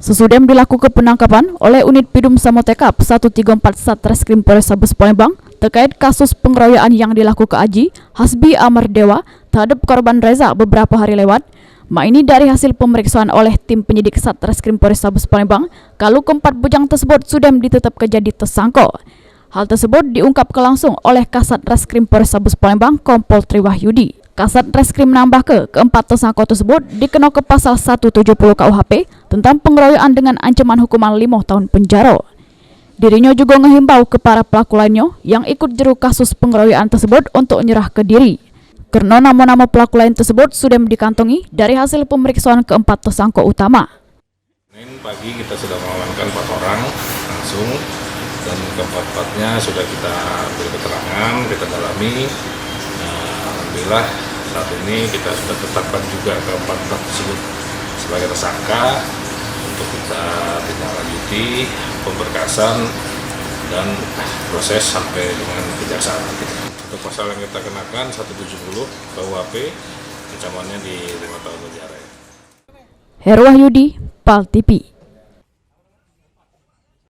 Sesudah dilakukan penangkapan oleh unit Pidum Samotekap 134 Satreskrim Polrestabes Palembang terkait kasus pengeroyokan yang dilakukan Aji Hasbi Amardewa terhadap korban Reza beberapa hari lewat. Ini dari hasil pemeriksaan oleh tim penyidik Satreskrim Polrestabes Palembang, kalau keempat bujang tersebut sudah ditetapkan jadi tersangka. Hal tersebut diungkapkan langsung oleh Kasat Reskrim Polrestabes Palembang Kompol Triwahyudi. Kasat Reskrim menambah keempat tersangka tersebut dikenakan pasal 170 KUHP tentang pengeroyokan dengan ancaman hukuman 5 tahun penjara. Dirinya juga menghimbau ke para pelaku lainnya yang ikut jeru kasus pengeroyokan tersebut untuk menyerah ke diri. Karena nama-nama pelaku lain tersebut sudah dikantongi dari hasil pemeriksaan keempat tersangka utama. Senin pagi kita sudah mengamankan 4 orang langsung dan keempat-empatnya sudah kita beri keterangan, kita dalami. Alhamdulillah saat ini kita sudah tetapkan juga keempat tersebut sebagai tersangka untuk kita tindak lanjuti pemberkasan dan proses sampai dengan kejaksaan. Untuk pasal yang kita kenakan 170 KUHP, ancamannya di 5 tahun penjara. Herwahyudi, PAL TV.